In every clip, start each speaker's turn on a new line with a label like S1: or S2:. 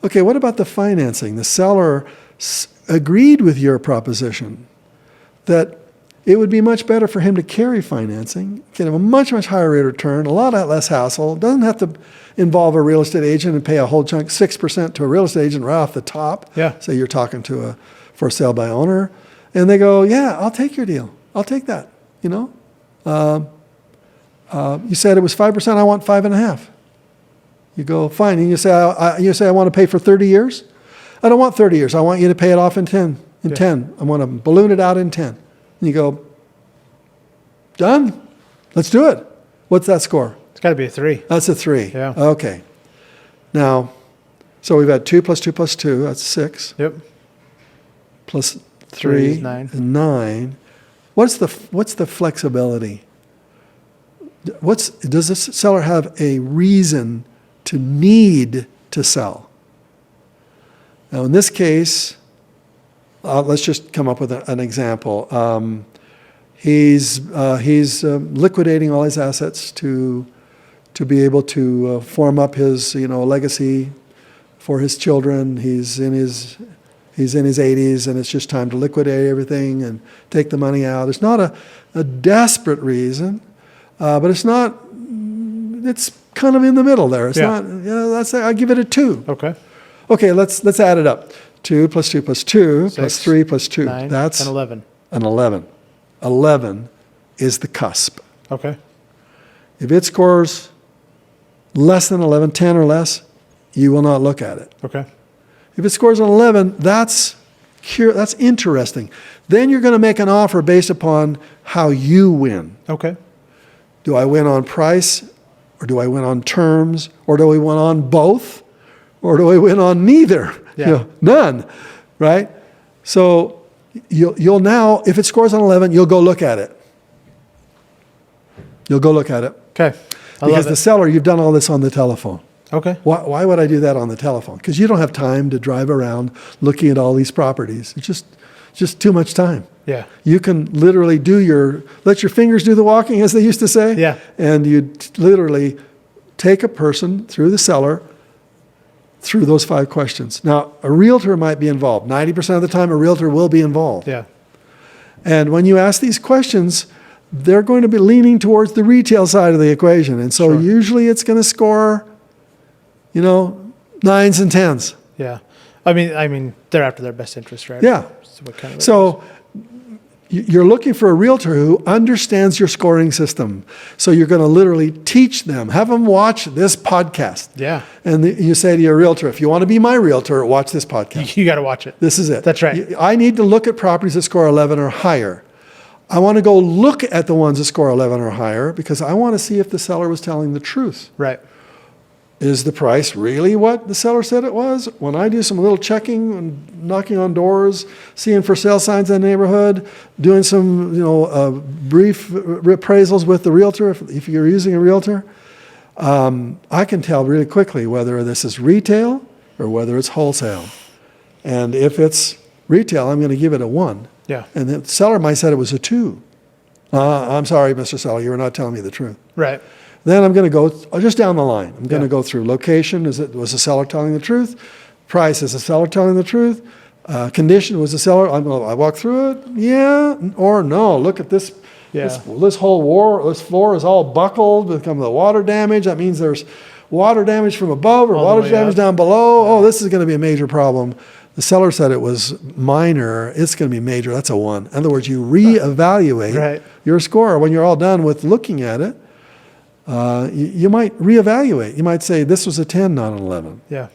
S1: Okay, what about the financing? The seller agreed with your proposition that it would be much better for him to carry financing, get him a much, much higher rate of return, a lot less hassle, doesn't have to involve a real estate agent and pay a whole chunk, 6% to a real estate agent right off the top.
S2: Yeah.
S1: Say you're talking to a for sale by owner. And they go, yeah, I'll take your deal. I'll take that, you know. You said it was 5%, I want 5.5%. You go, fine. And you say, I want to pay for 30 years? I don't want 30 years. I want you to pay it off in 10. In 10. I want to balloon it out in 10. And you go, done? Let's do it. What's that score?
S2: It's got to be a 3.
S1: That's a 3.
S2: Yeah.
S1: Okay. Now, so we've had 2 plus 2 plus 2. That's 6.
S2: Yep.
S1: Plus
S2: 3 is
S1: 3
S2: 9.
S1: 9. What's the flexibility? Does this seller have a reason to need to sell? Now, in this case, let's just come up with an example. He's liquidating all his assets to be able to form up his legacy for his children. He's in his 80s, and it's just time to liquidate everything and take the money out. It's not a desperate reason, but it's not. It's kind of in the middle there. It's not. I give it a 2.
S2: Okay.
S1: Okay, let's add it up. 2 plus 2 plus 2
S2: 6,
S1: plus 3 plus 2.
S2: 9,
S1: That's
S2: an 11.
S1: An 11. 11 is the cusp.
S2: Okay.
S1: If it scores less than 11, 10 or less, you will not look at it.
S2: Okay.
S1: If it scores an 11, that's interesting. Then you're going to make an offer based upon how you win.
S2: Okay.
S1: Do I win on price, or do I win on terms, or do I win on both, or do I win on neither?
S2: Yeah.
S1: None, right? So you'll now, if it scores an 11, you'll go look at it. You'll go look at it.
S2: Okay.
S1: Because the seller, you've done all this on the telephone.
S2: Okay.
S1: Why would I do that on the telephone? Because you don't have time to drive around looking at all these properties. It's just too much time.
S2: Yeah.
S1: You can literally let your fingers do the walking, as they used to say.
S2: Yeah.
S1: And you literally take a person through the seller through those 5 questions. Now, a realtor might be involved. 90% of the time, a realtor will be involved.
S2: Yeah.
S1: And when you ask these questions, they're going to be leaning towards the retail side of the equation. And so usually it's going to score, 9s and 10s.
S2: Yeah. I mean, they're after their best interest, right?
S1: Yeah. So you're looking for a realtor who understands your scoring system. So you're going to literally teach them, have them watch this podcast.
S2: Yeah.
S1: And you say to your realtor, if you want to be my realtor, watch this podcast.
S2: You got to watch it.
S1: This is it.
S2: That's right.
S1: I need to look at properties that score 11 or higher. I want to go look at the ones that score 11 or higher because I want to see if the seller was telling the truth.
S2: Right.
S1: Is the price really what the seller said it was? When I do some little checking and knocking on doors, seeing for sale signs in the neighborhood, doing some brief appraisals with the realtor, if you're using a realtor, I can tell really quickly whether this is retail or whether it's wholesale. And if it's retail, I'm going to give it a 1.
S2: Yeah.
S1: And the seller might say it was a 2. I'm sorry, Mr. Seller, you're not telling me the truth.
S2: Right.
S1: Then I'm going to go just down the line. I'm going to go through location. Was the seller telling the truth? Price, is the seller telling the truth? Condition, was the seller? I walk through it. Yeah or no. Look at this.
S2: Yeah.
S1: This whole floor is all buckled because of the water damage. That means there's water damage from above or water damage down below. Yeah. Oh, this is going to be a major problem. The seller said it was minor. It's going to be major. That's a 1. In other words, you reevaluate your score when you're all done with looking at it. You might reevaluate. You might say this was a 10, not an 11.
S2: Yeah.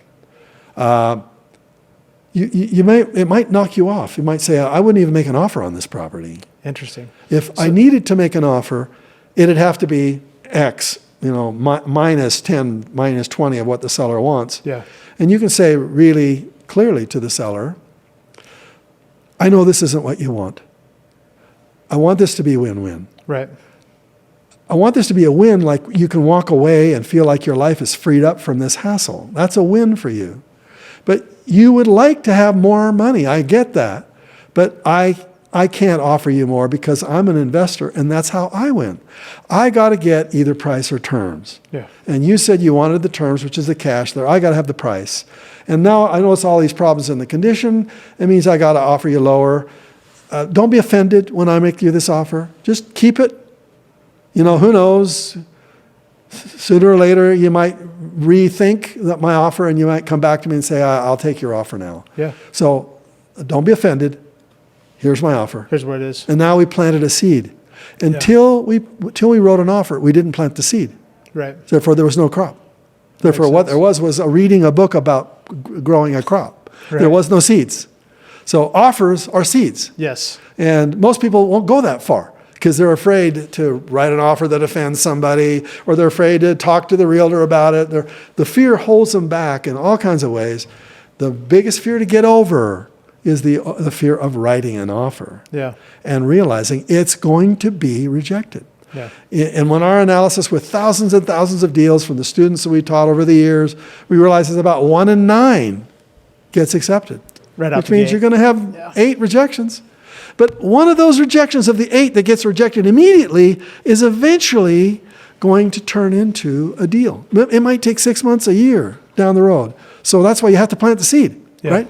S1: It might knock you off. You might say, I wouldn't even make an offer on this property.
S2: Interesting.
S1: If I needed to make an offer, it'd have to be X, minus 10, minus 20 of what the seller wants.
S2: Yeah.
S1: And you can say really clearly to the seller, I know this isn't what you want. I want this to be win-win.
S2: Right.
S1: I want this to be a win, like you can walk away and feel like your life is freed up from this hassle. That's a win for you. But you would like to have more money. I get that. But I I can't offer you more because I'm an investor, and that's how I win. I got to get either price or terms.
S2: Yeah.
S1: And you said you wanted the terms, which is the cash there. I got to have the price. And now I notice all these problems in the condition. It means I got to offer you lower. Don't be offended when I make you this offer. Just keep it. You know, who knows? Sooner or later, you might rethink my offer, and you might come back to me and say, I'll take your offer now.
S2: Yeah.
S1: So don't be offended. Here's my offer.
S2: Here's what it is.
S1: And now we planted a seed. Until we wrote an offer, we didn't plant the seed.
S2: Right.
S1: Therefore, there was no crop. Therefore,
S2: Makes
S1: what
S2: sense.
S1: there was reading a book about growing a crop.
S2: Right.
S1: There was no seeds. So offers are seeds.
S2: Yes.
S1: And most people won't go that far because they're afraid to write an offer that offends somebody, or they're afraid to talk to the realtor about it. The fear holds them back in all kinds of ways. The biggest fear to get over is the fear of writing an offer
S2: Yeah.
S1: and realizing it's going to be rejected.
S2: Yeah.
S1: And when our analysis with thousands and thousands of deals from the students that we taught over the years, we realized it's about 1 in 9 gets accepted.
S2: Right out
S1: Which
S2: the
S1: means
S2: gate.
S1: you're going to have 8 rejections. But one of those rejections of the 8 that gets rejected immediately is eventually going to turn into a deal. It might take 6 months, a year down the road. So that's why you have to plant the seed,
S2: Yeah.
S1: right?